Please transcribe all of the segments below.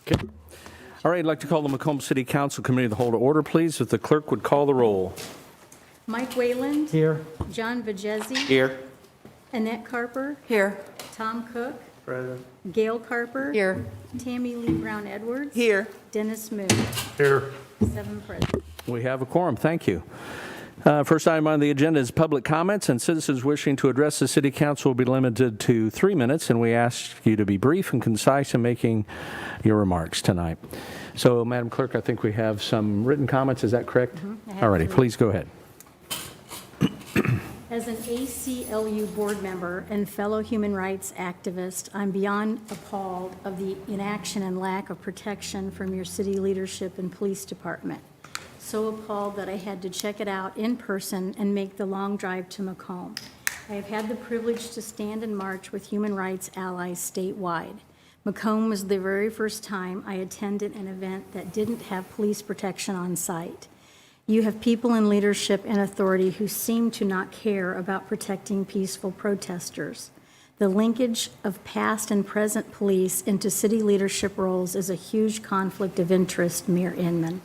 Okay. All right, I'd like to call the Macomb City Council Committee of the Whole to order, please. If the clerk would call the roll. Mike Wayland. Here. John Vajezi. Here. Annette Carper. Here. Tom Cook. Present. Gail Carper. Here. Tammy Lee Brown Edwards. Here. Dennis Moon. Here. 7 present. We have a quorum. Thank you. First item on the agenda is public comments, and citizens wishing to address the City Council will be limited to 3 minutes, and we ask you to be brief and concise in making your remarks tonight. So, Madam Clerk, I think we have some written comments. Is that correct? All righty, please go ahead. As an ACLU board member and fellow human rights activist, I'm beyond appalled of the inaction and lack of protection from your city leadership and police department. So appalled that I had to check it out in person and make the long drive to Macomb. I have had the privilege to stand and march with human rights allies statewide. Macomb was the very first time I attended an event that didn't have police protection on site. You have people in leadership and authority who seem to not care about protecting peaceful protesters. The linkage of past and present police into city leadership roles is a huge conflict of interest, Mayor Inman.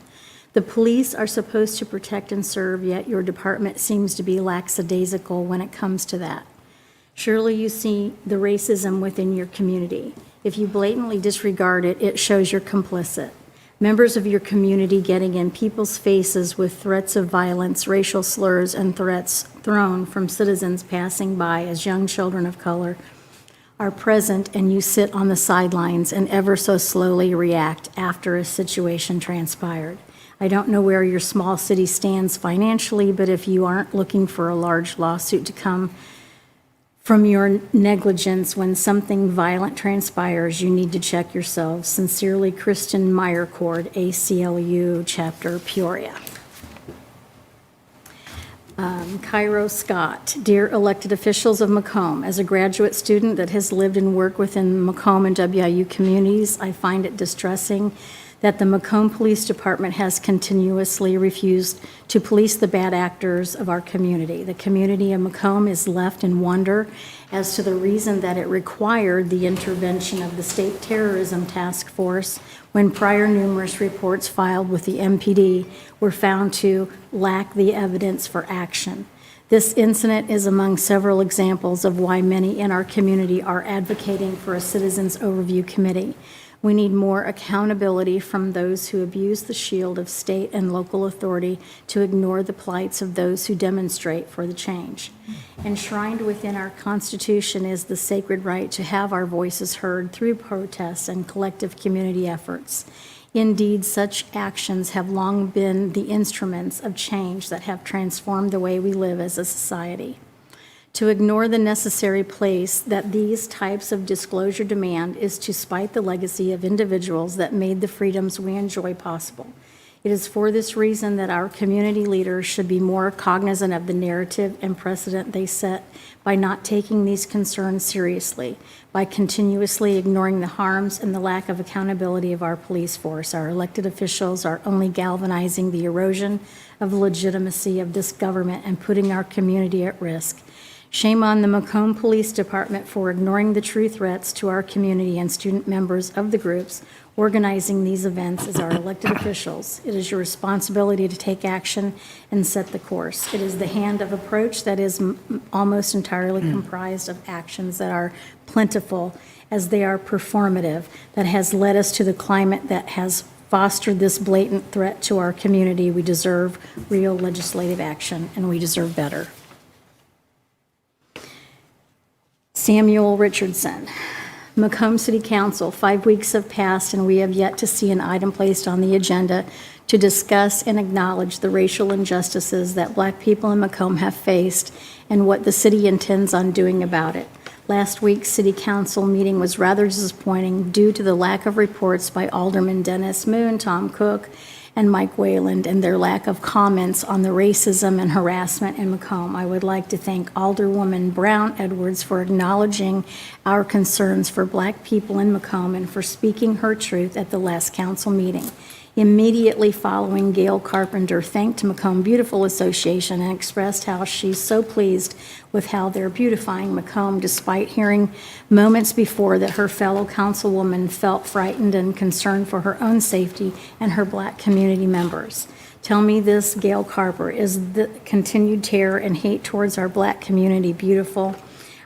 The police are supposed to protect and serve, yet your department seems to be lackadaisical when it comes to that. Surely you see the racism within your community. If you blatantly disregard it, it shows you're complicit. Members of your community getting in people's faces with threats of violence, racial slurs, and threats thrown from citizens passing by as young children of color are present, and you sit on the sidelines and ever so slowly react after a situation transpired. I don't know where your small city stands financially, but if you aren't looking for a large lawsuit to come from your negligence when something violent transpires, you need to check yourselves. Sincerely, Kristen Meyercord, ACLU Chapter, Peoria. Cairo Scott, dear elected officials of Macomb, as a graduate student that has lived and worked within Macomb and WIU communities, I find it distressing that the Macomb Police Department has continuously refused to police the bad actors of our community. The community of Macomb is left in wonder as to the reason that it required the intervention of the State Terrorism Task Force when prior numerous reports filed with the MPD were found to lack the evidence for action. This incident is among several examples of why many in our community are advocating for a Citizens Overview Committee. We need more accountability from those who abuse the shield of state and local authority to ignore the plights of those who demonstrate for the change. Enshrined within our Constitution is the sacred right to have our voices heard through protests and collective community efforts. Indeed, such actions have long been the instruments of change that have transformed the way we live as a society. To ignore the necessary place that these types of disclosure demand is to spite the legacy of individuals that made the freedoms we enjoy possible. It is for this reason that our community leaders should be more cognizant of the narrative and precedent they set by not taking these concerns seriously, by continuously ignoring the harms and the lack of accountability of our police force. Our elected officials are only galvanizing the erosion of the legitimacy of this government and putting our community at risk. Shame on the Macomb Police Department for ignoring the true threats to our community and student members of the groups organizing these events as our elected officials. It is your responsibility to take action and set the course. It is the hand of approach that is almost entirely comprised of actions that are plentiful as they are performative that has led us to the climate that has fostered this blatant threat to our community. We deserve real legislative action, and we deserve better. Samuel Richardson. Macomb City Council, 5 weeks have passed and we have yet to see an item placed on the agenda to discuss and acknowledge the racial injustices that Black people in Macomb have faced and what the city intends on doing about it. Last week's City Council meeting was rather disappointing due to the lack of reports by Alderman Dennis Moon, Tom Cook, and Mike Wayland, and their lack of comments on the racism and harassment in Macomb. I would like to thank Alderwoman Brown Edwards for acknowledging our concerns for Black people in Macomb and for speaking her truth at the last council meeting. Immediately following, Gail Carpenter thanked Macomb Beautiful Association and expressed how she's so pleased with how they're beautifying Macomb, despite hearing moments before that her fellow councilwoman felt frightened and concerned for her own safety and her Black community members. Tell me this, Gail Carper, is the continued terror and hate towards our Black community beautiful?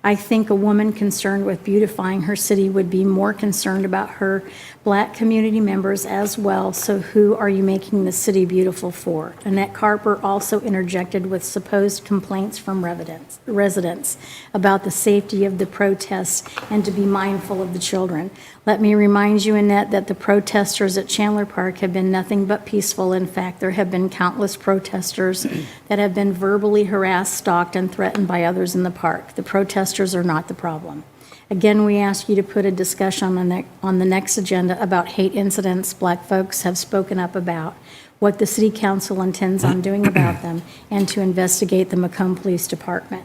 I think a woman concerned with beautifying her city would be more concerned about her Black community members as well, so who are you making the city beautiful for? Annette Carper also interjected with supposed complaints from residents about the safety of the protests and to be mindful of the children. Let me remind you, Annette, that the protesters at Chandler Park have been nothing but peaceful. In fact, there have been countless protesters that have been verbally harassed, stalked, and threatened by others in the park. The protesters are not the problem. Again, we ask you to put a discussion on the next agenda about hate incidents Black folks have spoken up about, what the City Council intends on doing about them, and to investigate the Macomb Police Department.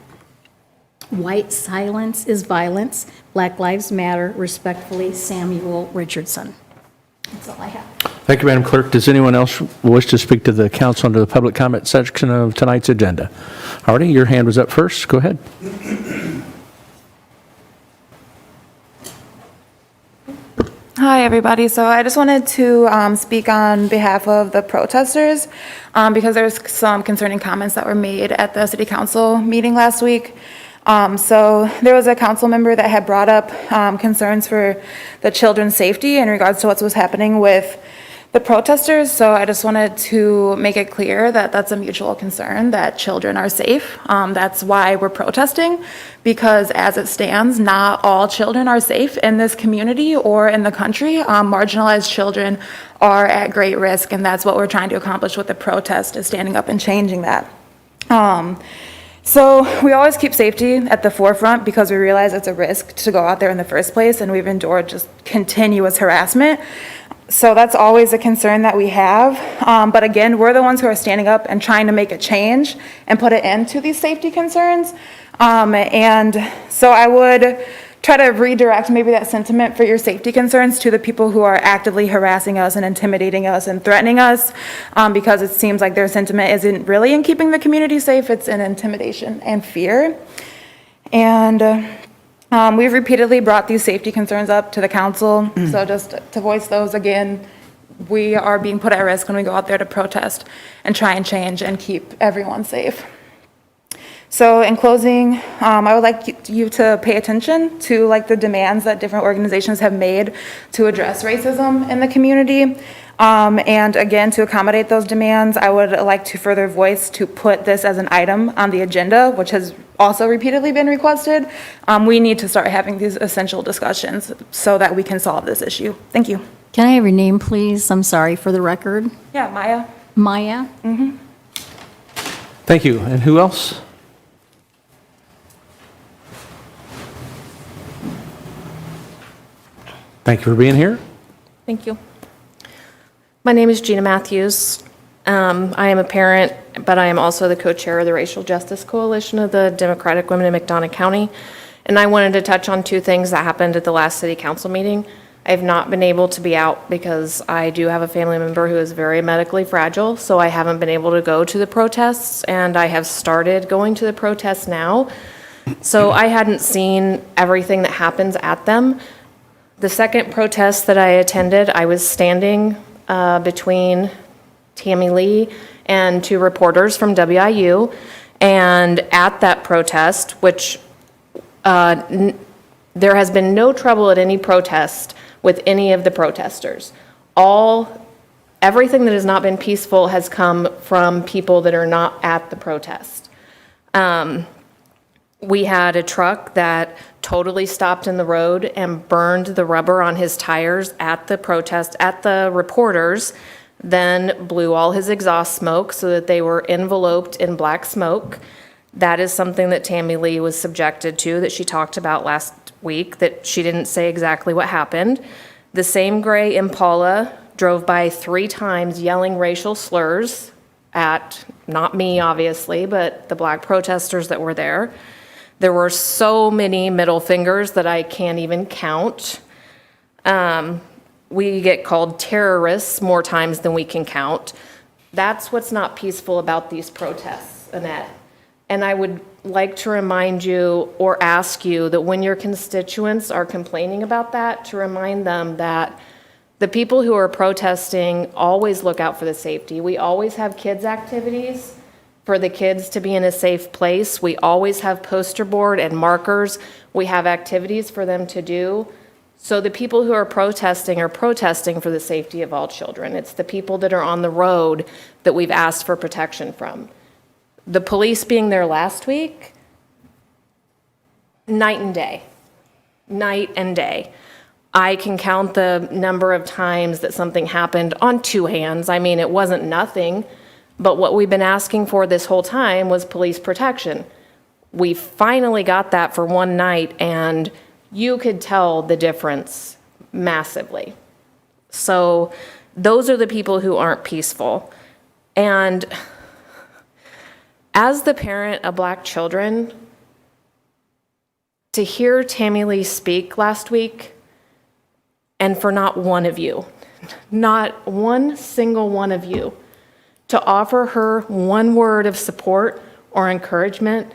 White silence is violence. Black Lives Matter. Respectfully, Samuel Richardson. That's all I have. Thank you, Madam Clerk. Does anyone else wish to speak to the council under the public comment section of tonight's agenda? Artie, your hand was up first. Go ahead. Hi, everybody. So I just wanted to speak on behalf of the protesters because there's some concerning comments that were made at the city council meeting last week. So there was a council member that had brought up concerns for the children's safety in regards to what was happening with the protesters. So I just wanted to make it clear that that's a mutual concern, that children are safe. That's why we're protesting, because as it stands, not all children are safe in this community or in the country. Marginalized children are at great risk, and that's what we're trying to accomplish with the protest, is standing up and changing that. So we always keep safety at the forefront because we realize it's a risk to go out there in the first place, and we've endured just continuous harassment. So that's always a concern that we have. But again, we're the ones who are standing up and trying to make a change and put an end to these safety concerns. And so I would try to redirect maybe that sentiment for your safety concerns to the people who are actively harassing us and intimidating us and threatening us, because it seems like their sentiment isn't really in keeping the community safe, it's in intimidation and fear. And we've repeatedly brought these safety concerns up to the council, so just to voice those again, we are being put at risk when we go out there to protest and try and change and keep everyone safe. So in closing, I would like you to pay attention to the demands that different organizations have made to address racism in the community. And again, to accommodate those demands, I would like to further voice to put this as an item on the agenda, which has also repeatedly been requested. We need to start having these essential discussions so that we can solve this issue. Thank you. Can I have your name, please? I'm sorry, for the record. Yeah, Maya. Maya? Mm-hmm. Thank you. And who else? Thank you for being here. Thank you. My name is Gina Matthews. I am a parent, but I am also the co-chair of the Racial Justice Coalition of the Democratic Women in McDonough County. And I wanted to touch on two things that happened at the last city council meeting. I have not been able to be out because I do have a family member who is very medically fragile, so I haven't been able to go to the protests, and I have started going to the protests now. So I hadn't seen everything that happens at them. The second protest that I attended, I was standing between Tammy Lee and two reporters from WIU, and at that protest, which there has been no trouble at any protest with any of the protesters. Everything that has not been peaceful has come from people that are not at the protest. We had a truck that totally stopped in the road and burned the rubber on his tires at the protest, at the reporters, then blew all his exhaust smoke so that they were enveloped in black smoke. That is something that Tammy Lee was subjected to, that she talked about last week, that she didn't say exactly what happened. The same gray Impala drove by 3 times yelling racial slurs at, not me obviously, but the black protesters that were there. There were so many middle fingers that I can't even count. We get called terrorists more times than we can count. That's what's not peaceful about these protests, Annette. And I would like to remind you or ask you that when your constituents are complaining about that, to remind them that the people who are protesting always look out for the safety. We always have kids' activities for the kids to be in a safe place. We always have poster board and markers. We have activities for them to do. So the people who are protesting for the safety of all children. It's the people that are on the road that we've asked for protection from. The police being there last week, night and day. Night and day. I can count the number of times that something happened on two hands. I mean, it wasn't nothing, but what we've been asking for this whole time was police protection. We finally got that for one night, and you could tell the difference massively. So those are the people who aren't peaceful. And as the parent of Black children, to hear Tammy Lee speak last week, and for not one of you, not one single one of you, to offer her one word of support or encouragement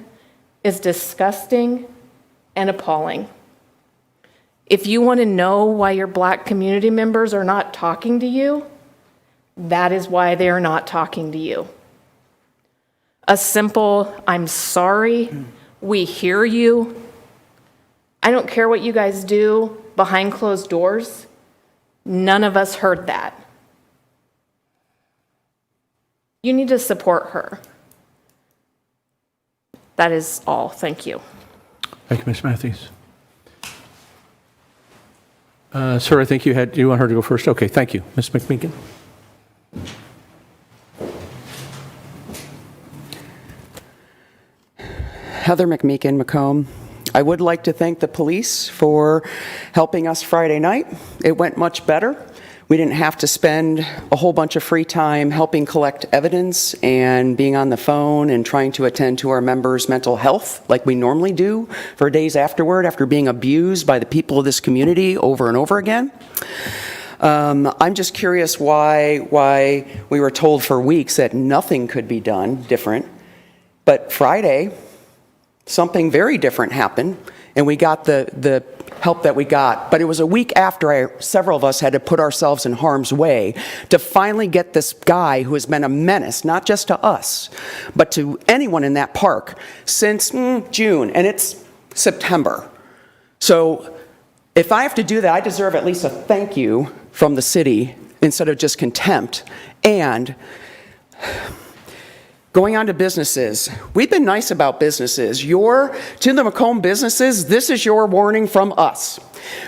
is disgusting and appalling. If you want to know why your Black community members are not talking to you, that is why they are not talking to you. A simple, I'm sorry, we hear you. I don't care what you guys do behind closed doors. None of us heard that. You need to support her. That is all. Thank you. Thank you, Ms. Matthews. Sir, I think you want her to go first? Okay, thank you. Ms. McMeekin? Heather McMeekin, Macomb. I would like to thank the police for helping us Friday night. It went much better. We didn't have to spend a whole bunch of free time helping collect evidence and being on the phone and trying to attend to our members' mental health like we normally do for days afterward after being abused by the people of this community over and over again. I'm just curious why we were told for weeks that nothing could be done different. But Friday, something very different happened, and we got the help that we got. But it was a week after several of us had to put ourselves in harm's way to finally get this guy who has been a menace, not just to us, but to anyone in that park since June, and it's September. So if I have to do that, I deserve at least a thank you from the city instead of just contempt. And going on to businesses, we've been nice about businesses. To the Macomb businesses, this is your warning from us.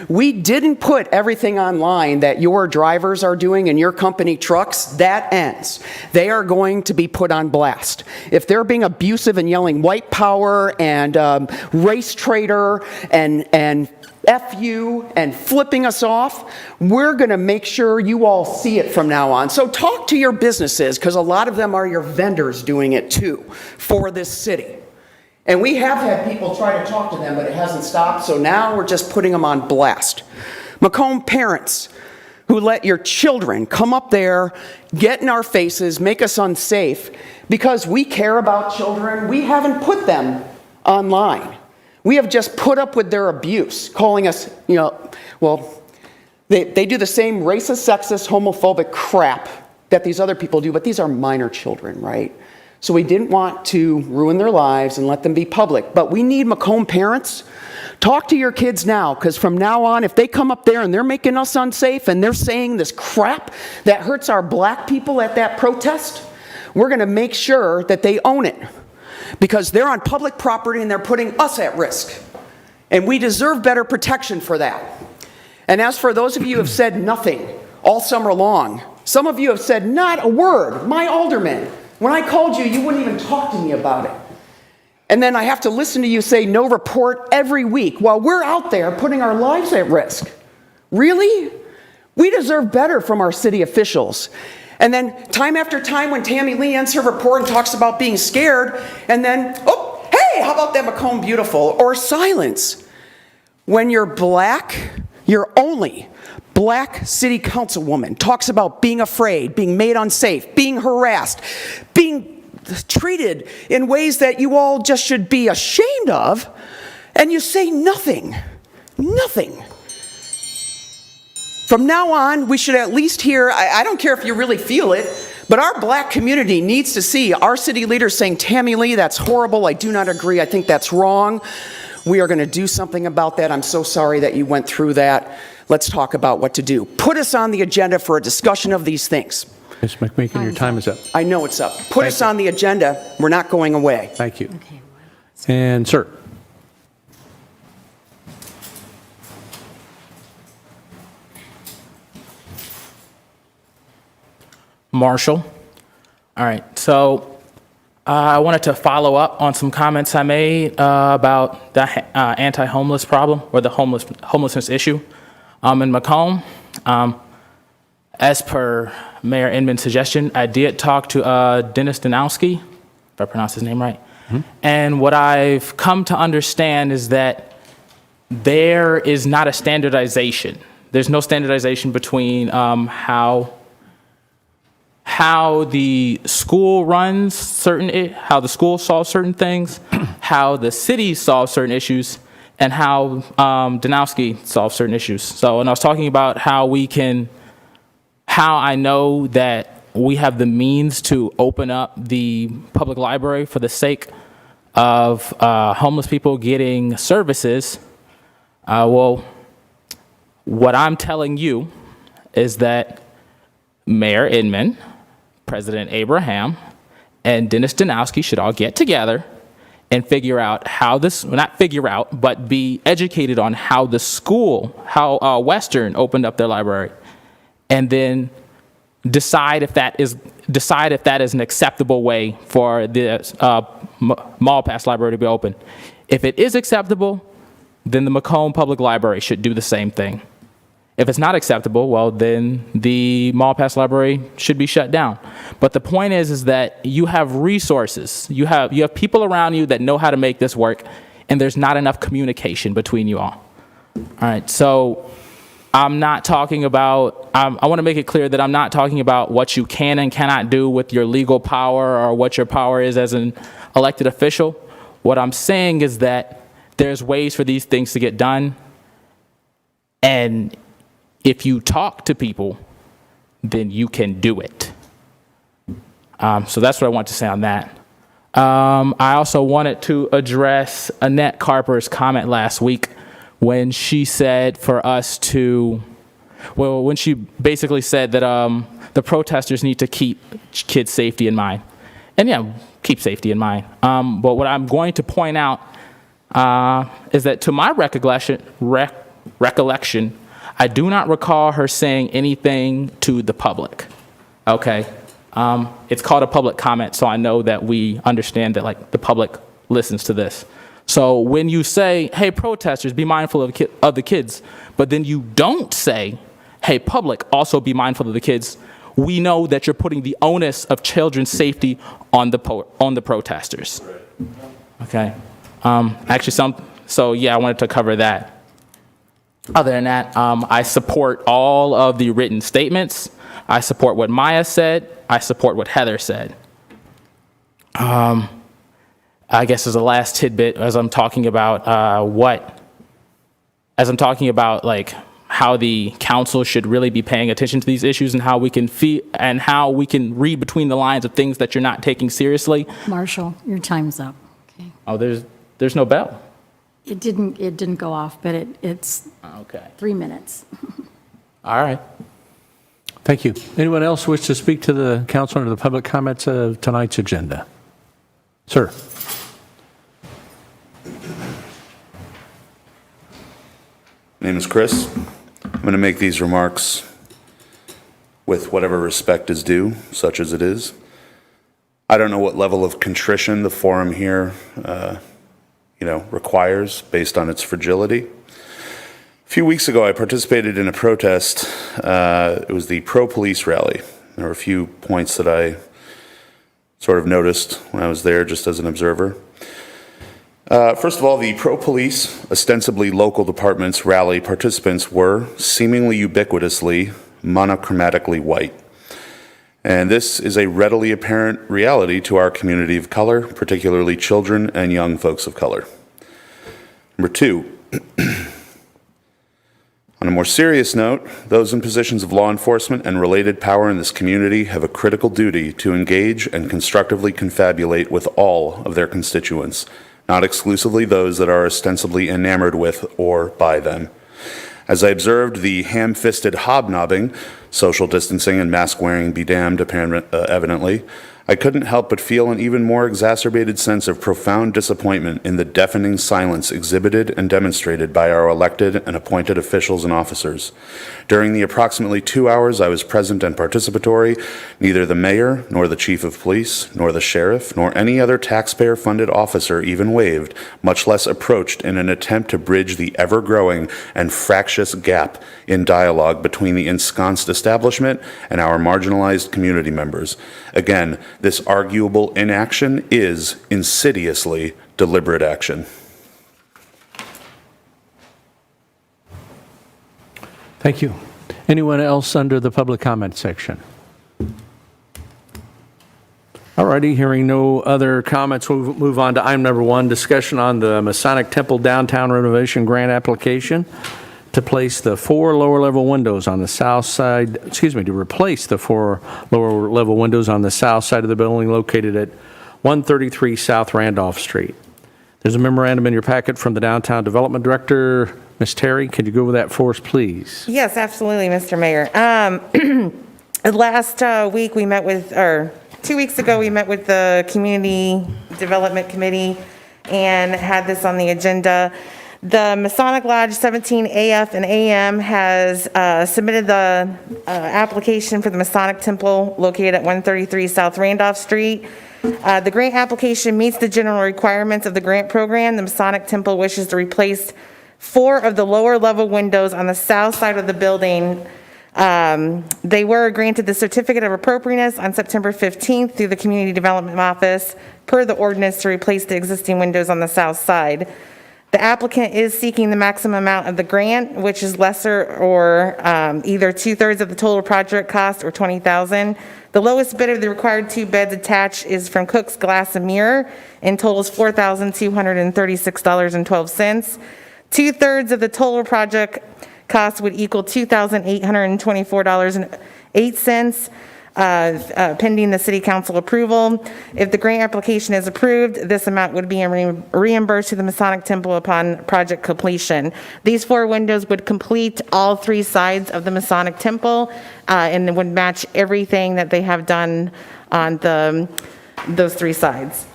We didn't put everything online that your drivers are doing in your company trucks. That ends. They are going to be put on blast. If they're being abusive and yelling white power and race traitor and F you and flipping us off, we're going to make sure you all see it from now on. So talk to your businesses, because a lot of them are your vendors doing it too for this city. And we have had people try to talk to them, but it hasn't stopped, so now we're just putting them on blast. Macomb parents who let your children come up there, get in our faces, make us unsafe, because we care about children, we haven't put them online. We have just put up with their abuse, calling us, well, they do the same racist, sexist, homophobic crap that these other people do, but these are minor children, right? So we didn't want to ruin their lives and let them be public. But we need Macomb parents. Talk to your kids now, because from now on, if they come up there and they're making us unsafe and they're saying this crap that hurts our Black people at that protest, we're going to make sure that they own it. Because they're on public property and they're putting us at risk. And we deserve better protection for that. And as for those of you who have said nothing all summer long, some of you have said not a word. My alderman, when I called you, you wouldn't even talk to me about it. And then I have to listen to you say no report every week while we're out there putting our lives at risk. Really? We deserve better from our city officials. And then time after time when Tammy Lee ends her report and talks about being scared, and then, oh, hey, how about that Macomb beautiful? Or silence. When you're Black, your only black city councilwoman talks about being afraid, being made unsafe, being harassed, being treated in ways that you all just should be ashamed of, and you say nothing. Nothing. From now on, we should at least hear, I don't care if you really feel it, but our black community needs to see our city leaders saying, Tammy Lee, that's horrible, I do not agree, I think that's wrong. We are going to do something about that. I'm so sorry that you went through that. Let's talk about what to do. Put us on the agenda for a discussion of these things. Ms. McMeekin, your time is up. I know it's up. Put us on the agenda. We're not going away. Thank you. Okay. And sir. Marshall. All right, so I wanted to follow up on some comments I made about the anti-homeless problem or the homelessness issue in Macomb. As per Mayor Inman's suggestion, I did talk to Dennis Danowski, if I pronounce his name right. And what I've come to understand is that there is not a standardization. There's no standardization between how the school runs how the school solves certain things, how the city solves certain issues, and how Danowski solves certain issues. So, and I was talking about how I know that we have the means to open up the public library for the sake of homeless people getting services. Well, what I'm telling you is that Mayor Inman, President Abraham, and Dennis Danowski should all get together and figure out how this, not figure out, but be educated on how the school, how Western opened up their library, and then decide if that is an acceptable way for the Mall Pass Library to be open. If it is acceptable, then the Macomb Public Library should do the same thing. If it's not acceptable, well, then the Mall Pass Library should be shut down. But the point is that you have resources. You have people around you that know how to make this work, and there's not enough communication between you all. All right, so I'm not talking about, I want to make it clear that I'm not talking about what you can and cannot do with your legal power or what your power is as an elected official. What I'm saying is that there's ways for these things to get done, and if you talk to people, then you can do it. So that's what I want to say on that. I also wanted to address Annette Carper's comment last week when she said for us to, well, when she basically said that the protesters need to keep kids' safety in mind. And yeah, keep safety in mind. But what I'm going to point out is that to my recollection, I do not recall her saying anything to the public. Okay, it's called a public comment, so I know that we understand that like the public listens to this. So when you say, hey, protesters, be mindful of the kids, but then you don't say, hey, public, also be mindful of the kids, we know that you're putting the onus of children's safety on the protesters. Okay. So yeah, I wanted to cover that. Other than that, I support all of the written statements. I support what Maya said. I support what Heather said. I guess as a last tidbit, as I'm talking about like how the council should really be paying attention to these issues and how we can read between the lines of things that you're not taking seriously. Marshall, your time's up. Okay. Oh, there's no bell. It didn't go off, but it's Okay. 3 minutes. All right. Thank you. Anyone else wish to speak to the council under the public comments of tonight's agenda? Sir. My name is Chris. I'm going to make these remarks with whatever respect is due, such as it is. I don't know what level of contrition the forum here requires based on its fragility. A few weeks ago, I participated in a protest. It was the pro-police rally. There were a few points that I sort of noticed when I was there just as an observer. First of all, the pro-police, ostensibly local departments rally participants were seemingly ubiquitously monochromatically white. And this is a readily apparent reality to our community of color, particularly children and young folks of color. Number two, on a more serious note, those in positions of law enforcement and related power in this community have a critical duty to engage and constructively confabulate with all of their constituents, not exclusively those that are ostensibly enamored with or by them. As I observed the ham-fisted hobnobbing, social distancing and mask wearing be damned evidently, I couldn't help but feel an even more exacerbated sense of profound disappointment in the deafening silence exhibited and demonstrated by our elected and appointed officials and officers. During the approximately 2 hours I was present and participatory, neither the mayor, nor the chief of police, nor the sheriff, nor any other taxpayer-funded officer even waved, much less approached in an attempt to bridge the ever-growing and fractious gap in dialogue between the ensconced establishment and our marginalized community members. Again, this arguable inaction is insidiously deliberate action. Thank you. Anyone else under the public comment section? All righty, hearing no other comments, we'll move on to item number 1, discussion on the Masonic Temple downtown renovation grant application to place the 4 lower level windows on the south side, to replace the 4 lower level windows on the south side of the building located at 133 South Randolph Street. There's a memorandum in your packet from the Downtown Development Director. Ms. Terry, could you go over that for us, please? Yes, absolutely, Mr. Mayor. Last week we met with, or 2 weeks ago, we met with the Community Development Committee and had this on the agenda. The Masonic Lodge 17 AF and AM has submitted the application for the Masonic Temple located at 133 South Randolph Street. The grant application meets the general requirements of the grant program. The Masonic Temple wishes to replace 4 of the lower level windows on the south side of the building. They were granted the certificate of appropriateness on September 15th through the Community Development Office per the ordinance to replace the existing windows on the south side. The applicant is seeking the maximum amount of the grant, which is lesser or either 2/3 of the total project cost or $20,000. The lowest bid of the required 2 beds attached is from Cook's Glass and Mirror and totals $4,236.12. 2/3 of the total project cost would equal $2,824.08. Pending the City Council approval. If the grant application is approved, this amount would be reimbursed to the Masonic Temple upon project completion. These 4 windows would complete all 3 sides of the Masonic Temple and would match everything that they have done on those 3 sides.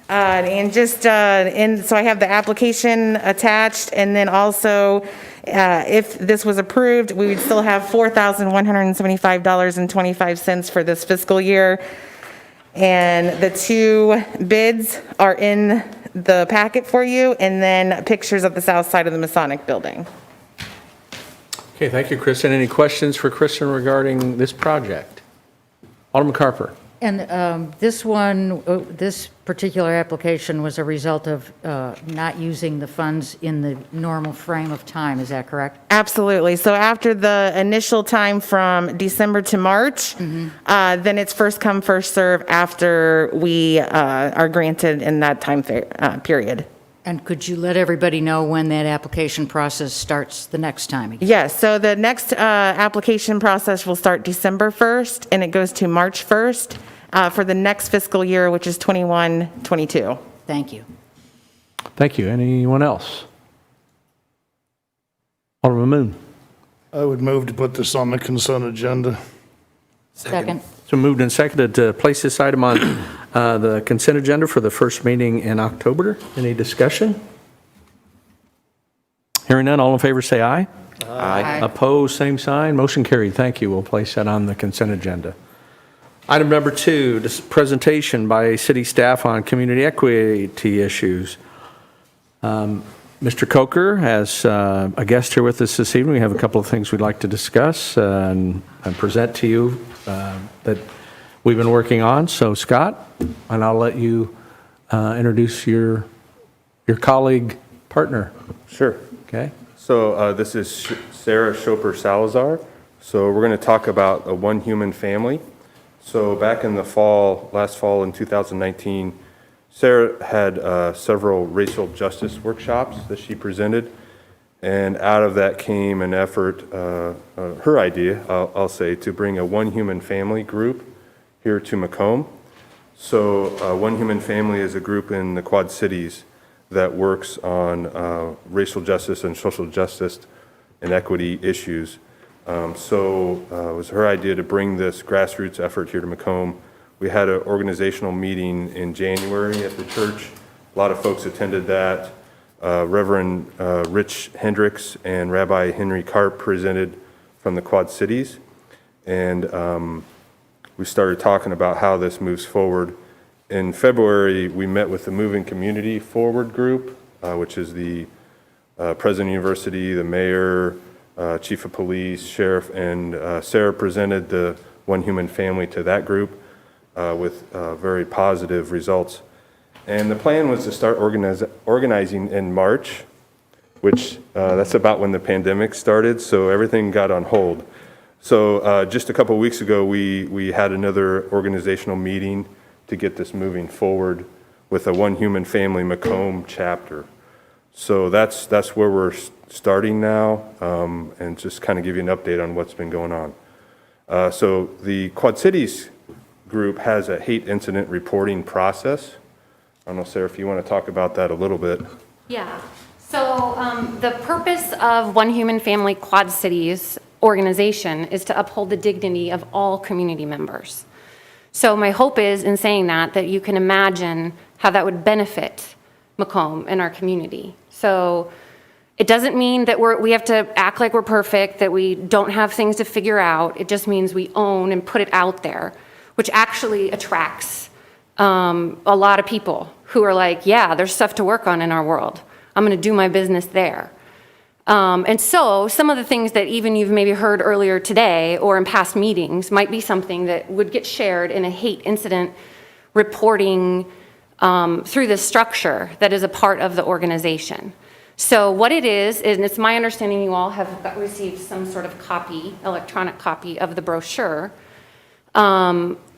So I have the application attached, and then also if this was approved, we would still have $4,175.25 for this fiscal year. And the 2 bids are in the packet for you, and then pictures of the south side of the Masonic building. Okay, thank you, Kristen. Any questions for Kristen regarding this project? Alderman Carper. And this particular application was a result of not using the funds in the normal frame of time, is that correct? Absolutely. So after the initial time from December to March, then it's first come, first serve after we are granted in that time period. And could you let everybody know when that application process starts the next time again? Yes, so the next application process will start December 1st, and it goes to March 1st for the next fiscal year, which is 21-22. Thank you. Thank you. Anyone else? Alderman Moon. I would move to put this on the consent agenda. Second. So moved and seconded to place this item on the consent agenda for the first meeting in October. Any discussion? Hearing none, all in favor say aye. Aye. Opposed, same sign. Motion carried. Thank you. We'll place that on the consent agenda. Item number 2, this presentation by city staff on community equity issues. Mr. Coker has a guest here with us this evening. We have a couple of things we'd like to discuss and present to you that we've been working on. So, Scott, and I'll let you introduce your your colleague partner. Sure. Okay? So this is Sarah Schoper Salazar. So we're going to talk about a one human family. So back in the fall, last fall in 2019, Sarah had several racial justice workshops that she presented. And out of that came an effort, her idea, I'll say, to bring a one human family group here to Macomb. So One Human Family is a group in the Quad Cities that works on racial justice and social justice and equity issues. So it was her idea to bring this grassroots effort here to Macomb. We had an organizational meeting in January at the church. A lot of folks attended that. Reverend Rich Hendricks and Rabbi Henry Karp presented from the Quad Cities. And we started talking about how this moves forward. In February, we met with the Moving Community Forward group, which is the president of the university, the mayor, chief of police, sheriff, and Sarah presented the One Human Family to that group with very positive results. And the plan was to start organizing in March, which that's about when the pandemic started, so everything got on hold. So just a couple of weeks ago, we had another organizational meeting to get this moving forward with a One Human Family Macomb chapter. So that's where we're starting now, and just kind of give you an update on what's been going on. So the Quad Cities group has a hate incident reporting process. I don't know, Sarah, if you want to talk about that a little bit. Yeah. So the purpose of One Human Family Quad Cities organization is to uphold the dignity of all community members. So my hope is, in saying that you can imagine how that would benefit Macomb and our community. So it doesn't mean that we have to act like we're perfect, that we don't have things to figure out. It just means we own and put it out there, which actually attracts a lot of people who are like, yeah, there's stuff to work on in our world. I'm going to do my business there. And so some of the things that even you've maybe heard earlier today or in past meetings might be something that would get shared in a hate incident reporting through the structure that is a part of the organization. So what it is, and it's my understanding you all have received some sort of copy, electronic copy of the brochure.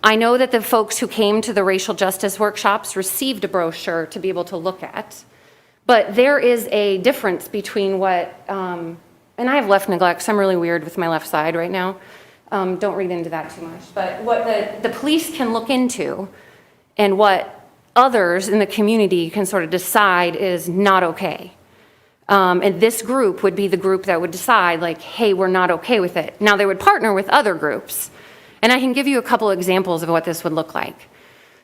I know that the folks who came to the racial justice workshops received a brochure to be able to look at. But there is a difference between what, and I have left neglect, so I'm really weird with my left side right now. Don't read into that too much. But what the police can look into and what others in the community can sort of decide is not okay. And this group would be the group that would decide, like, hey, we're not okay with it. Now, they would partner with other groups. And I can give you a couple examples of what this would look like.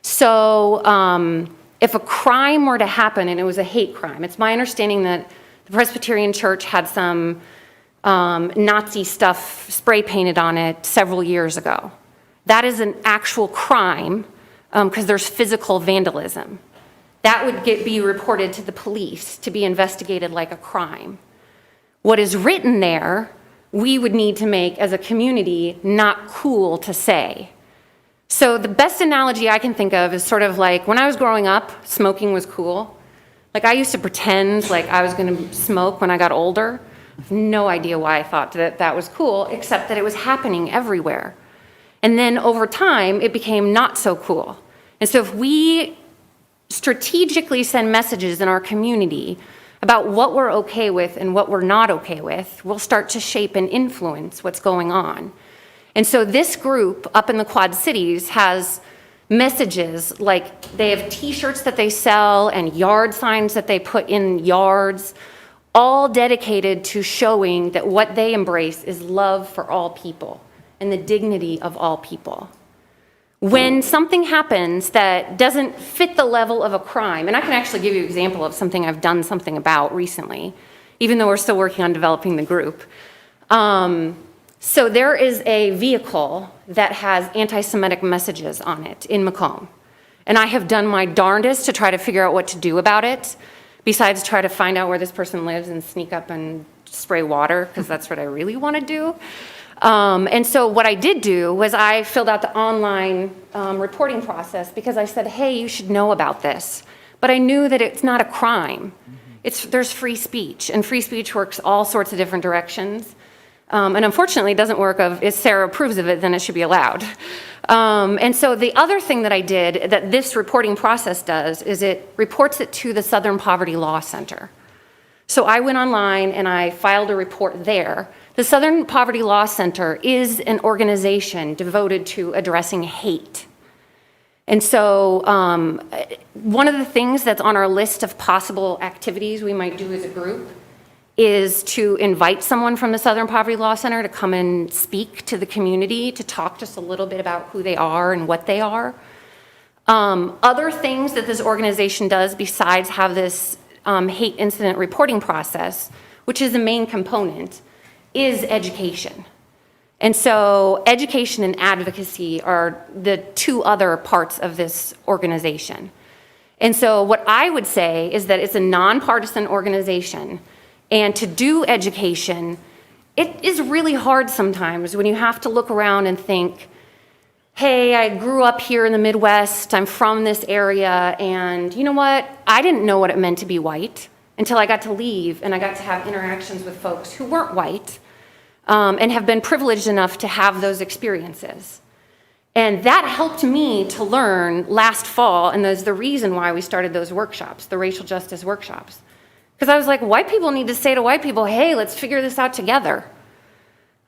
So if a crime were to happen and it was a hate crime, it's my understanding that the Presbyterian Church had some Nazi stuff spray painted on it several years ago. That is an actual crime because there's physical vandalism. That would be reported to the police to be investigated like a crime. What is written there, we would need to make as a community not cool to say. So the best analogy I can think of is sort of like when I was growing up, smoking was cool. Like I used to pretend like I was going to smoke when I got older. I have no idea why I thought that was cool, except that it was happening everywhere. And then over time, it became not so cool. And so if we strategically send messages in our community about what we're okay with and what we're not okay with, we'll start to shape and influence what's going on. And so this group up in the Quad Cities has messages like they have t-shirts that they sell and yard signs that they put in yards, all dedicated to showing that what they embrace is love for all people and the dignity of all people. When something happens that doesn't fit the level of a crime, and I can actually give you an example of something I've done something about recently, even though we're still working on developing the group. So there is a vehicle that has anti-Semitic messages on it in Macomb. And I have done my darndest to try to figure out what to do about it, besides try to find out where this person lives and sneak up and spray water, because that's what I really want to do. And so what I did do was I filled out the online reporting process because I said, hey, you should know about this. but I knew that it's not a crime. There's free speech, and free speech works all sorts of different directions. And unfortunately, it doesn't work if Sarah approves of it, then it should be allowed. And so the other thing that I did that this reporting process does is it reports it to the Southern Poverty Law Center. So I went online and I filed a report there. The Southern Poverty Law Center is an organization devoted to addressing hate. And so one of the things that's on our list of possible activities we might do as a group is to invite someone from the Southern Poverty Law Center to come and speak to the community, to talk to us a little bit about who they are and what they are. Other things that this organization does besides have this hate incident reporting process, which is the main component, is education. And so education and advocacy are the two other parts of this organization. And so what I would say is that it's a nonpartisan organization. And to do education, it is really hard sometimes when you have to look around and think, hey, I grew up here in the Midwest, I'm from this area, and you know what? I didn't know what it meant to be white until I got to leave and I got to have interactions with folks who weren't white. And have been privileged enough to have those experiences. And that helped me to learn last fall, and that's the reason why we started those workshops, the racial justice workshops. Because I was like, white people need to say to white people, hey, let's figure this out together.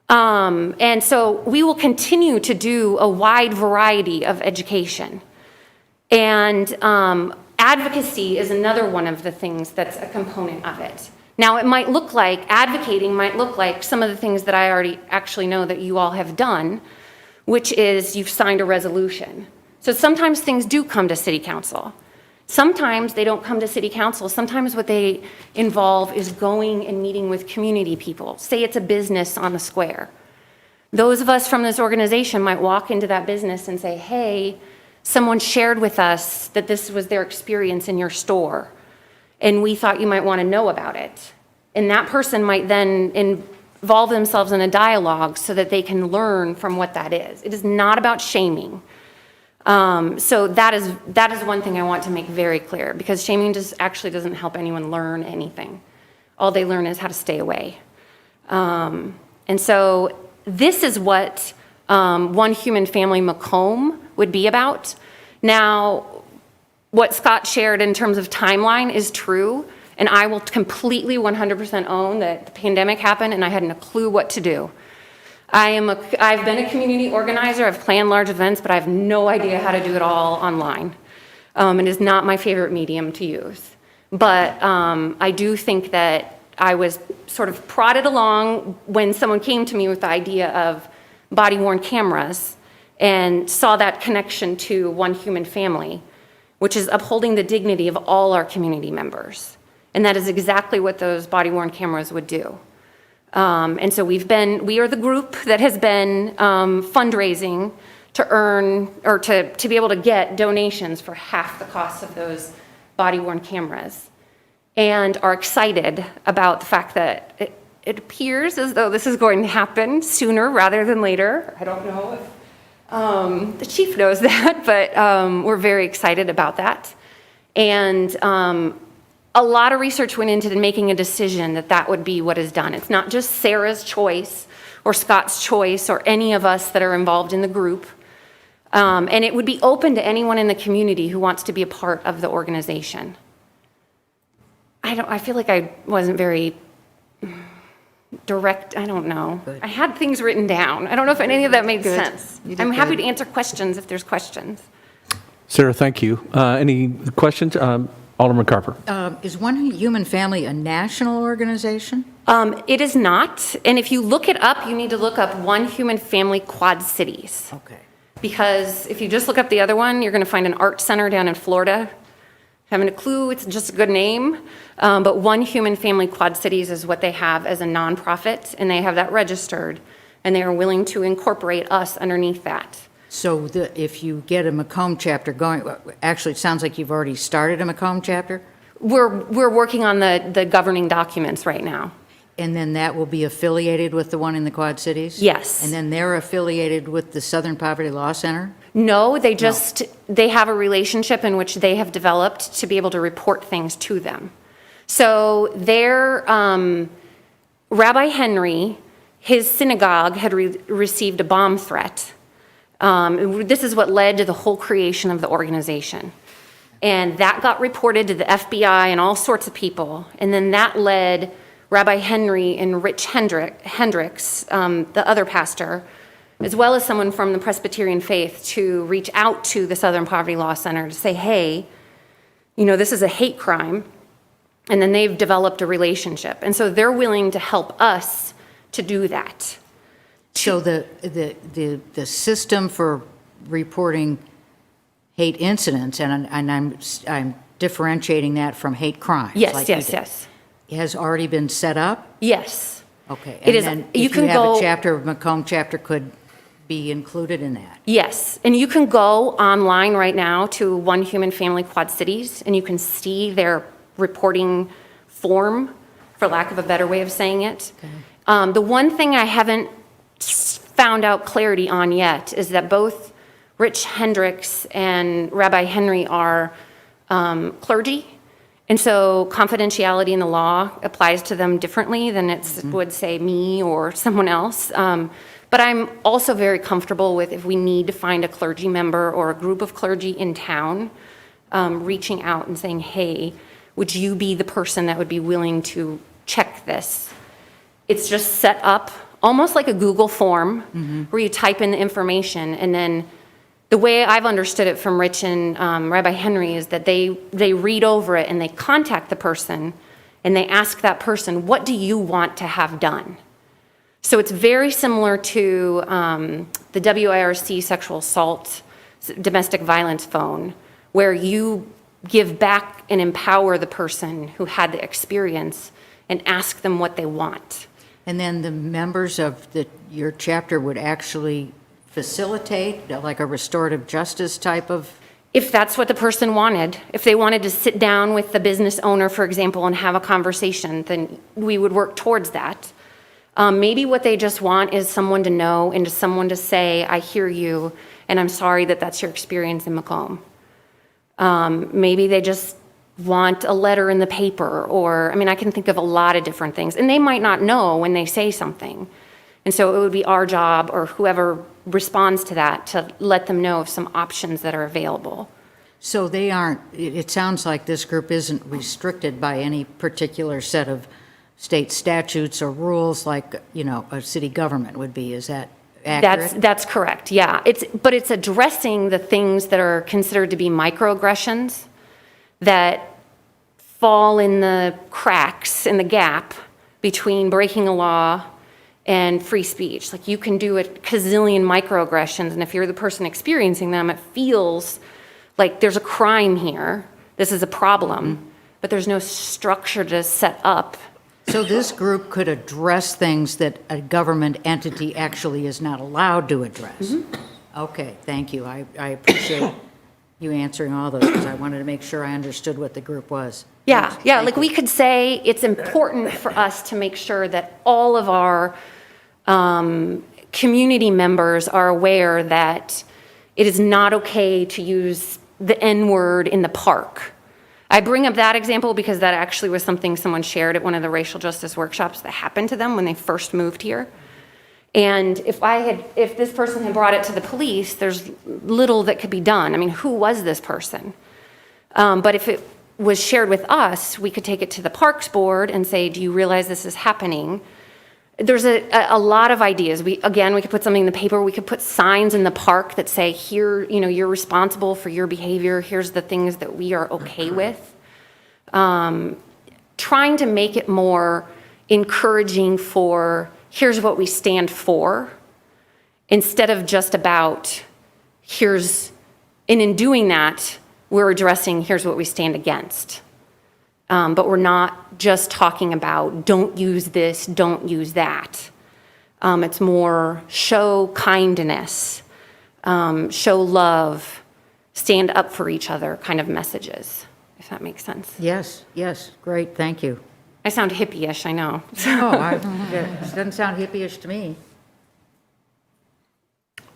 And so we will continue to do a wide variety of education. And advocacy is another one of the things that's a component of it. Now, it might look like, advocating might look like some of the things that I already actually know that you all have done, which is you've signed a resolution. So sometimes things do come to city council. Sometimes they don't come to city council. Sometimes what they involve is going and meeting with community people. Say it's a business on the square. Those of us from this organization might walk into that business and say, hey, someone shared with us that this was their experience in your store, and we thought you might want to know about it. And that person might then involve themselves in a dialogue so that they can learn from what that is. It is not about shaming. So that is one thing I want to make very clear, because shaming actually doesn't help anyone learn anything. All they learn is how to stay away. And so this is what One Human Family Macomb would be about. Now, what Scott shared in terms of timeline is true, and I will completely 100% own that the pandemic happened and I hadn't a clue what to do. I've been a community organizer, I've planned large events, but I have no idea how to do it all online. It is not my favorite medium to use. But I do think that I was sort of prodded along when someone came to me with the idea of body-worn cameras and saw that connection to One Human Family, which is upholding the dignity of all our community members. And that is exactly what those body-worn cameras would do. And so we are the group that has been fundraising to earn, or to be able to get donations for half the cost of those body-worn cameras, and are excited about the fact that it appears as though this is going to happen sooner rather than later. I don't know if the chief knows that, but we're very excited about that. And a lot of research went into making a decision that that would be what is done. It's not just Sarah's choice or Scott's choice or any of us that are involved in the group. And it would be open to anyone in the community who wants to be a part of the organization. I feel like I wasn't very direct. I don't know. Good. I had things written down. I don't know if any of that made Good. sense. You did I'm happy good. to answer questions if there's questions. Sarah, thank you. Any questions? Alderman Carper. Is One Human Family a national organization? It is not. And if you look it up, you need to look up One Human Family Quad Cities. Okay. Because if you just look up the other one, you're going to find an art center down in Florida. Haven't a clue, it's just a good name. But One Human Family Quad Cities is what they have as a nonprofit, and they have that registered, and they are willing to incorporate us underneath that. So if you get a Macomb chapter going, actually, it sounds like you've already started a Macomb chapter, We're working on the governing documents right now. and then that will be affiliated with the one in the Quad Cities? Yes. And then they're affiliated with the Southern Poverty Law Center? No, they have a relationship in which they have developed to be able to report things to them. So their Rabbi Henry, his synagogue had received a bomb threat. This is what led to the whole creation of the organization. And that got reported to the FBI and all sorts of people. And then that led Rabbi Henry and Rich Hendricks, the other pastor, as well as someone from the Presbyterian faith, to reach out to the Southern Poverty Law Center to say, hey, this is a hate crime. And then they've developed a relationship. And so they're willing to help us to do that. So the system for reporting hate incidents, and I'm differentiating that from hate crimes. Yes, yes. Has already been set up? Yes. Okay. It is. Then You if can you have go. a chapter of Macomb chapter could be included in that? Yes, and you can go online right now to One Human Family Quad Cities, and you can see their reporting form, for lack of a better way of saying it. Okay. The one thing I haven't found out clarity on yet is that both Rich Hendricks and Rabbi Henry are clergy, and so confidentiality in the law applies to them differently than it would say me or someone else. But I'm also very comfortable with, if we need to find a clergy member or a group of clergy in town, reaching out and saying, hey, would you be the person that would be willing to check this? It's just set up almost like a Google form where you type in the information, and then the way I've understood it from Rich and Rabbi Henry is that they read over it and they contact the person and they ask that person, what do you want to have done? So it's very similar to the WIRC sexual assault, domestic violence phone, where you give back and empower the person who had the experience and ask them what they want. And then the members of your chapter would actually facilitate, like a restorative justice type of? If that's what the person wanted. If they wanted to sit down with the business owner, for example, and have a conversation, then we would work towards that. Maybe what they just want is someone to know and someone to say, I hear you, and I'm sorry that that's your experience in Macomb. Maybe they just want a letter in the paper, or, I can think of a lot of different things. And they might not know when they say something. And so it would be our job, or whoever responds to that, to let them know of some options that are available. So they aren't, it sounds like this group isn't restricted by any particular set of state statutes or rules like, a city government would be. Is that accurate? That's correct, yeah. But it's addressing the things that are considered to be microaggressions that fall in the cracks, in the gap between breaking a law and free speech. Like, you can do a gazillion microaggressions, and if you're the person experiencing them, it feels like there's a crime here. This is a problem, but there's no structure to set up. So this group could address things that a government entity actually is not allowed to address? Okay, thank you. I appreciate you answering all those, because I wanted to make sure I understood what the group was. Yeah, like we could say it's important for us to make sure that all of our community members are aware that it is not okay to use the N-word in the park. I bring up that example because that actually was something someone shared at one of the racial justice workshops that happened to them when they first moved here. And if this person had brought it to the police, there's little that could be done. Who was this person? But if it was shared with us, we could take it to the Parks Board and say, do you realize this is happening? There's a lot of ideas. We could put something in the paper. We could put signs in the park that say, here, you're responsible for your behavior. Here's the things that we are okay with. Trying to make it more encouraging for, here's what we stand for, instead of just about, and in doing that, we're addressing, here's what we stand against. But we're not just talking about, don't use this, don't use that. It's more show kindness, show love, stand up for each other kind of messages, if that makes sense. Yes, great, thank you. I sound hippie-ish, I know. No, it doesn't sound hippie-ish to me.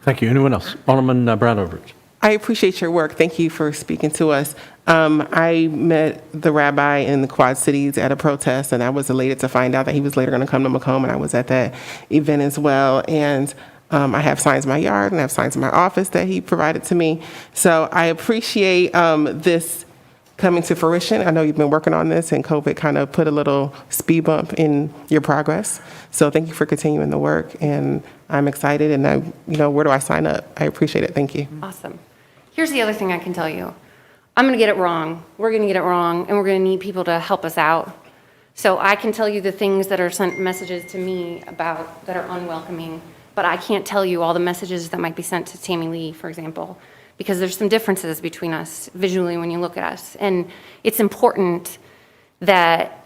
Thank you. Anyone else? Alderman Brown Edwards. I appreciate your work. Thank you for speaking to us. I met the rabbi in the Quad Cities at a protest, and I was elated to find out that he was later going to come to Macomb, and I was at that event as well. And I have signs in my yard, and I have signs in my office that he provided to me. So I appreciate this coming to fruition. I know you've been working on this, and COVID kind of put a little speed bump in your progress. So thank you for continuing the work, and I'm excited. And where do I sign up? I appreciate it. Thank you. Awesome. Here's the other thing I can tell you. I'm going to get it wrong. We're going to get it wrong, and we're going to need people to help us out. So I can tell you the things that are sent messages to me about that are unwelcoming, but I can't tell you all the messages that might be sent to Tammy Lee, for example, because there's some differences between us visually when you look at us. And it's important that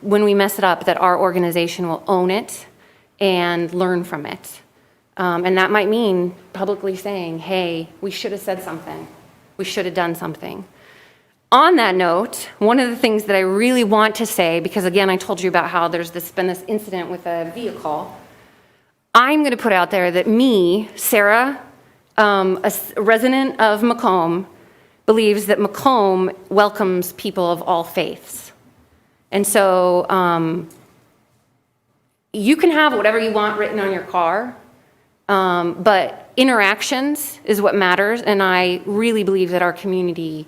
when we mess it up, that our organization will own it and learn from it. And that might mean publicly saying, hey, we should have said something. We should have done something. On that note, one of the things that I really want to say, because again, I told you about how there's been this incident with a vehicle, I'm going to put out there that me, Sarah, a resident of Macomb, believes that Macomb welcomes people of all faiths. And so you can have whatever you want written on your car, but interactions is what matters, and I really believe that our community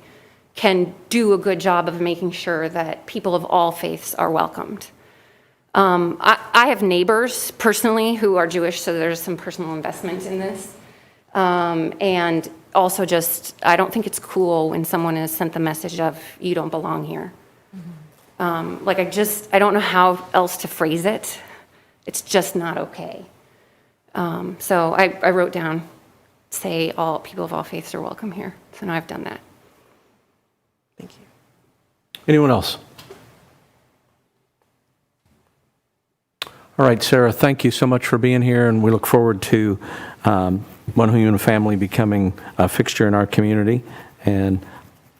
can do a good job of making sure that people of all faiths are welcomed. I have neighbors personally who are Jewish, so there's some personal investment in this. And also I don't think it's cool when someone has sent the message of, you don't belong here. I don't know how else to phrase it. It's just not okay. So I wrote down, say all people of all faiths are welcome here. So now I've done that. Thank you. Anyone else? All right, Sarah, thank you so much for being here, and we look forward to One Human Family becoming a fixture in our community. And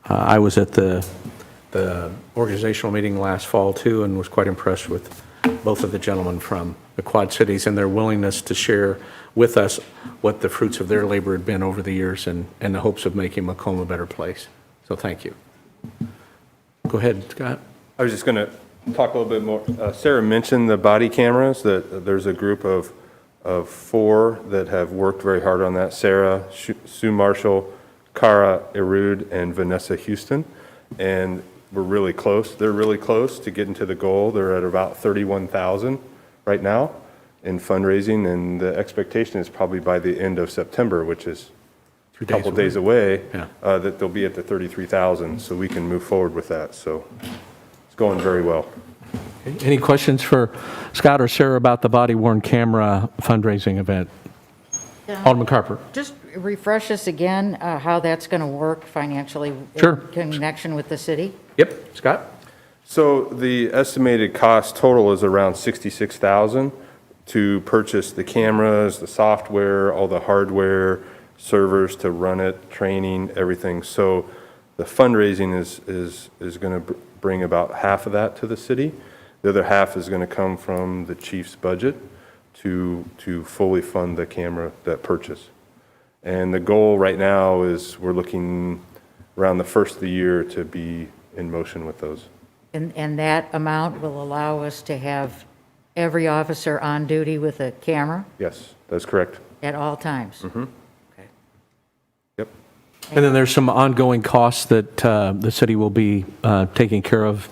I was at the organizational meeting last fall, too, and was quite impressed with both of the gentlemen from the Quad Cities and their willingness to share with us what the fruits of their labor had been over the years and the hopes of making Macomb a better place. So thank you. Go ahead, Scott. I was just going to talk a little bit more. Sarah mentioned the body cameras, that there's a group of 4 that have worked very hard on that. Sarah, Sue Marshall, Cara Erud, and Vanessa Houston. And we're really close. They're really close to getting to the goal. They're at about 31,000 right now in fundraising, and the expectation is probably by the end of September, which is a couple days away, that they'll be at the 33,000, so we can move forward with that. So it's going very well. Okay. Any questions for Scott or Sarah about the body-worn camera fundraising event? Alderman Carper. Just refresh us again how that's going to work financially Sure. in connection with the city. Yep, Scott? So the estimated cost total is around $66,000 to purchase the cameras, the software, all the hardware, servers to run it, training, everything. So the fundraising is going to bring about half of that to the city. The other half is going to come from the chief's budget to fully fund the camera, that purchase. And the goal right now is we're looking around the first of the year to be in motion with those. And that amount will allow us to have every officer on duty with a camera Yes, that's correct. at all times? Mm-hmm. Okay. Yep. And then there's some ongoing costs that the city will be taking care of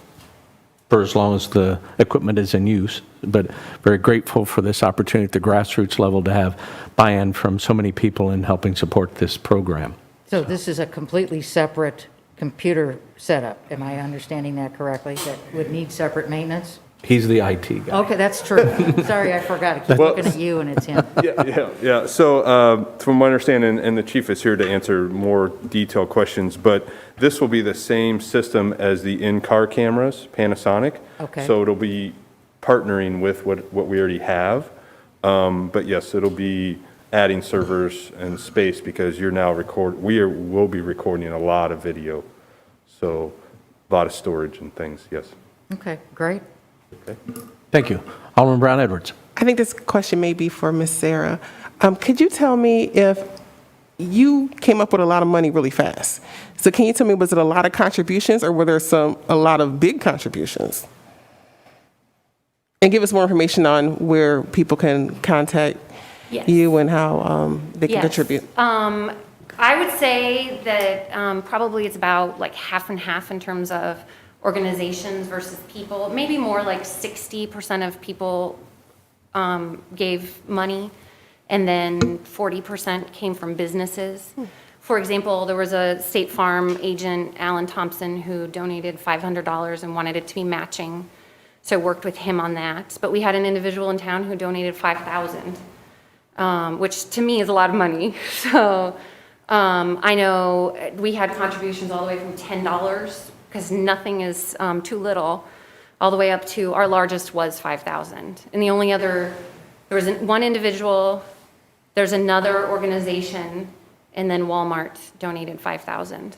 for as long as the equipment is in use. But very grateful for this opportunity at the grassroots level to have buy-in from so many people in helping support this program. So this is a completely separate computer setup. Am I understanding that correctly? That would need separate maintenance? He's the IT guy. Okay, that's true. Sorry, I forgot. I keep looking at you and it's him. Yeah. So from my understanding, and the chief is here to answer more detailed questions, but this will be the same system as the in-car cameras, Panasonic. Okay. So it'll be partnering with what we already have. But yes, it'll be adding servers and space because you're now we'll be recording a lot of video. So a lot of storage and things, yes. Okay, great. Okay. Thank you. Alderman Brown Edwards. I think this question may be for Ms. Sarah. Could you tell me if you came up with a lot of money really fast? So can you tell me, was it a lot of contributions or were there a lot of big contributions? And give us more information on where people can contact Yes. you and how they can Yes. contribute. I would say that probably it's about like half and half in terms of organizations versus people. Maybe more like 60% of people gave money, and then 40% came from businesses. For example, there was a State Farm agent, Alan Thompson, who donated $500 and wanted it to be matching. So I worked with him on that. But we had an individual in town who donated $5,000, which to me is a lot of money. So I know we had contributions all the way from $10, because nothing is too little, all the way up to our largest was $5,000. And the only other, there was one individual, there's another organization, and then Walmart donated $5,000.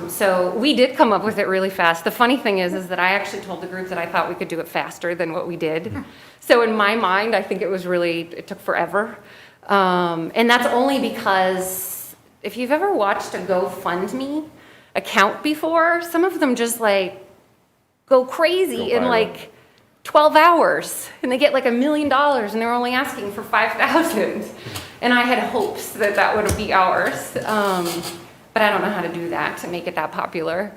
So we did come up with it really fast. The funny thing is that I actually told the group that I thought we could do it faster than what we did. So in my mind, I think it took forever. And that's only because if you've ever watched a GoFundMe account before, some of them just like go crazy in like 12 hours, and they get like $1 million, and they're only asking for 5,000. And I had hopes that that would be ours. But I don't know how to do that to make it that popular.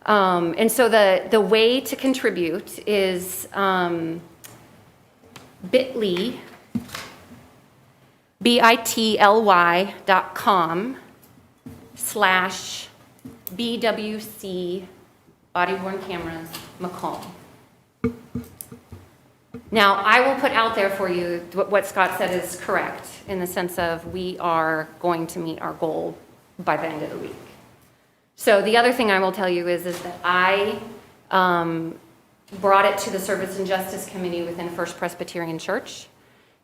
And so the way to contribute is bit.ly.com/BWC Body-Worn Cameras Macomb. Now, I will put out there for you what Scott said is correct, in the sense of we are going to meet our goal by the end of the week. So the other thing I will tell you is that I brought it to the Service and Justice Committee within First Presbyterian Church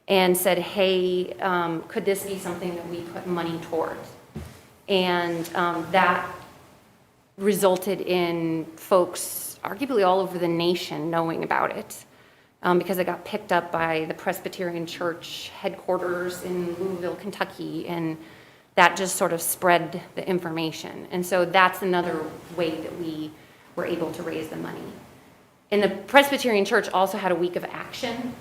and said, hey, could this be something that we put money towards? And that resulted in folks, arguably all over the nation, knowing about it. Because it got picked up by the Presbyterian Church headquarters in Louisville, Kentucky, and that just sort of spread the information. And so that's another way that we were able to raise the money. And the Presbyterian Church also had a week of action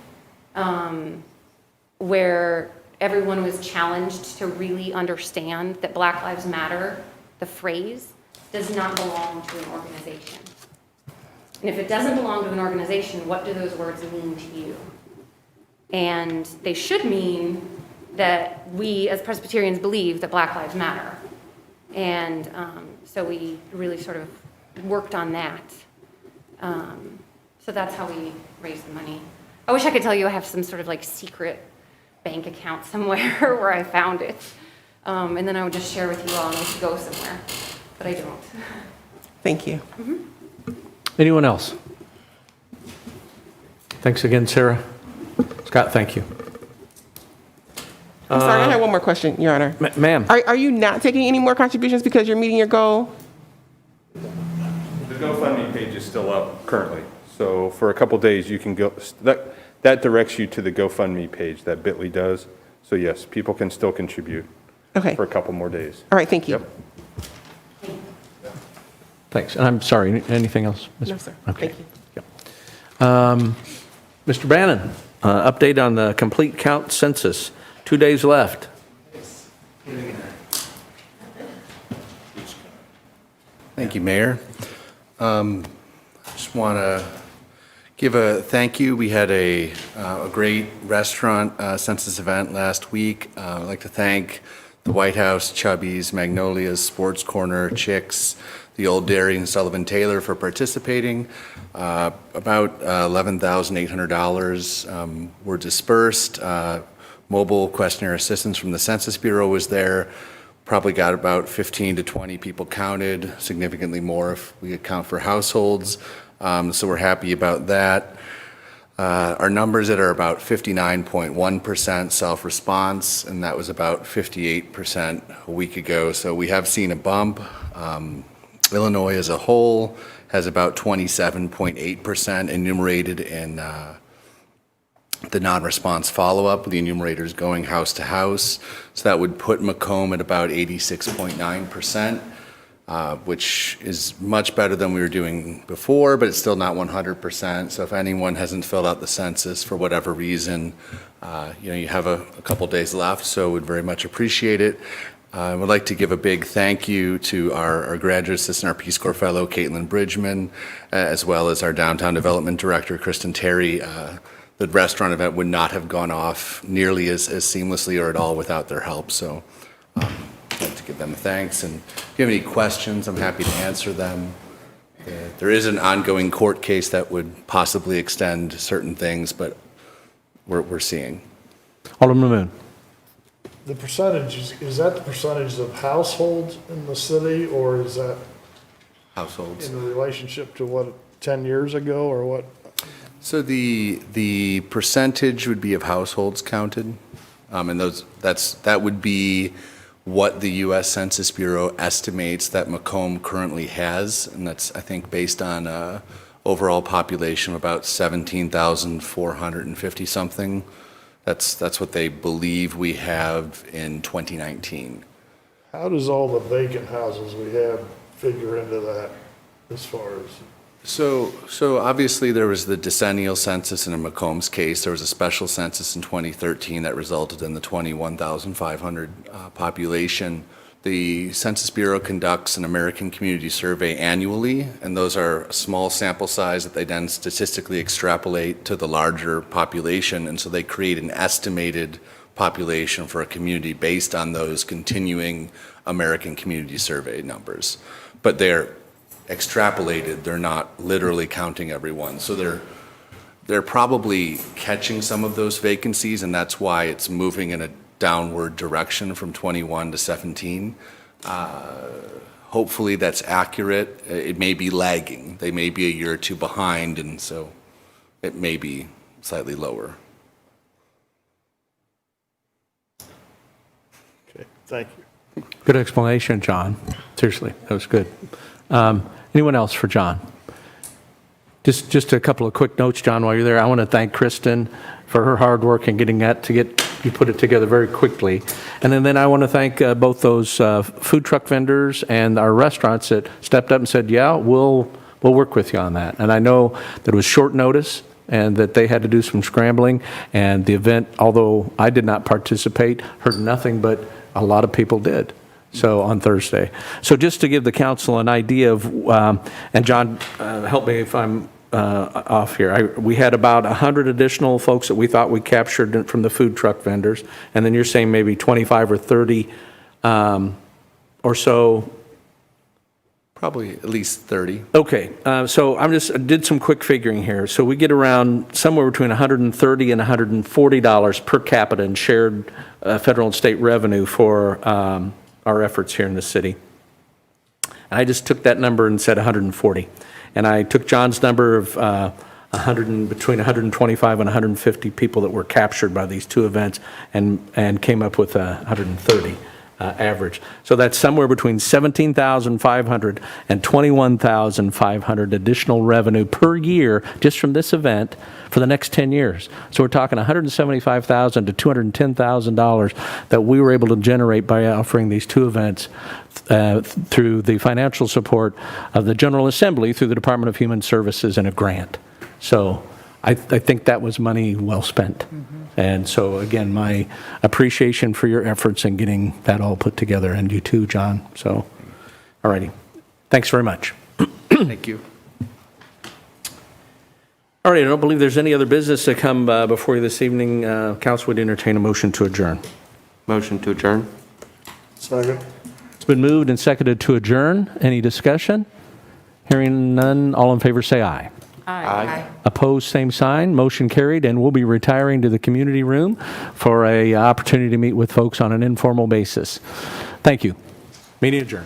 where everyone was challenged to really understand that Black Lives Matter, the phrase, does not belong to an organization. And if it doesn't belong to an organization, what do those words mean to you? And they should mean that we as Presbyterians believe that Black Lives Matter. And so we really sort of worked on that. So that's how we raised the money. I wish I could tell you I have some sort of like secret bank account somewhere where I found it. And then I would just share with you all and we could go somewhere. But I don't. Thank you. Mm-hmm. Anyone else? Thanks again, Sarah. Scott, thank you. I'm sorry, I have one more question, Your Honor. Ma'am. Are you not taking any more contributions because you're meeting your goal? The GoFundMe page is still up currently. So for a couple days, you can go, that directs you to the GoFundMe page that Bitly does. So yes, people can still contribute Okay. for a couple more days. All right, thank you. Yep. Thanks. And I'm sorry, anything else? No, sir. Okay. Thank you. Mr. Bannon, update on the complete count census. 2 days left. Thank you, Mayor. Just want to give a thank you. We had a great restaurant census event last week. I'd like to thank the White House, Chubby's, Magnolia's, Sports Corner, Chick's, the Old Dairy, and Sullivan Taylor for participating. About $11,800 were dispersed. Mobile questionnaire assistance from the Census Bureau was there. Probably got about 15 to 20 people counted, significantly more if we account for households. So we're happy about that. Our numbers that are about 59.1% self-response, and that was about 58% a week ago. So we have seen a bump. Illinois as a whole has about 27.8% enumerated in the non-response follow-up, with the enumerators going house to house. So that would put Macomb at about 86.9%, which is much better than we were doing before, but it's still not 100%. So if anyone hasn't filled out the census for whatever reason, you have a couple days left, so would very much appreciate it. I would like to give a big thank you to our graduate assistant, our Peace Corps fellow, Caitlin Bridgman, as well as our downtown development director, Kristen Terry. The restaurant event would not have gone off nearly as seamlessly or at all without their help. So I'd like to give them thanks. And if you have any questions, I'm happy to answer them. There is an ongoing court case that would possibly extend certain things, but we're seeing. Alderman Moon. The percentage, is that the percentage of households in the city, or is that Households. in relationship to what, 10 years ago, or what? So the percentage would be of households counted, and that would be what the U.S. Census Bureau estimates that Macomb currently has, and that's, I think, based on overall population of about 17,450 something. That's what they believe we have in 2019. How does all the vacant houses we have figure into that as far as? So obviously there was the decennial census, and in Macomb's case, there was a special census in 2013 that resulted in the 21,500 population. The Census Bureau conducts an American Community Survey annually, and those are a small sample size that they then statistically extrapolate to the larger population, and so they create an estimated population for a community based on those continuing American Community Survey numbers. But they're extrapolated, they're not literally counting everyone. So they're probably catching some of those vacancies, and that's why it's moving in a downward direction from 21 to 17. Hopefully that's accurate. It may be lagging. They may be a year or two behind, and so it may be slightly lower. Okay, thank you. Good explanation, John. Seriously, that was good. Anyone else for John? Just a couple of quick notes, John, while you're there. I want to thank Kristen for her hard work in getting that you put it together very quickly. And then I want to thank both those food truck vendors and our restaurants that stepped up and said, yeah, we'll work with you on that. And I know that it was short notice and that they had to do some scrambling. And the event, although I did not participate, heard nothing but a lot of people did. So on Thursday. So just to give the council an idea of, and John, help me if I'm off here. We had about 100 additional folks that we thought we captured from the food truck vendors, and then you're saying maybe 25 or 30 or so. Probably at least 30. Okay, so I did some quick figuring here. So we get around somewhere between $130 and $140 per capita in shared federal and state revenue for our efforts here in the city. And I just took that number and said 140. And I took John's number of between 125 and 150 people that were captured by these two events and came up with 130 average. So that's somewhere between 17,500 and 21,500 additional revenue per year just from this event for the next 10 years. So we're talking $175,000 to $210,000 that we were able to generate by offering these two events through the financial support of the General Assembly through the Department of Human Services and a grant. So I think that was money well spent. Mm-hmm. And so, again, my appreciation for your efforts in getting that all put together, and you too, John. So, all righty. Thanks very much. Thank you. All right, I don't believe there's any other business to come before you this evening. Council would entertain a motion to adjourn. Motion to adjourn. Second. It's been moved and seconded to adjourn. Any discussion? Hearing none, all in favor say aye. Aye. Opposed, same sign. Motion carried, and we'll be retiring to the community room for an opportunity to meet with folks on an informal basis. Thank you. Meeting adjourned.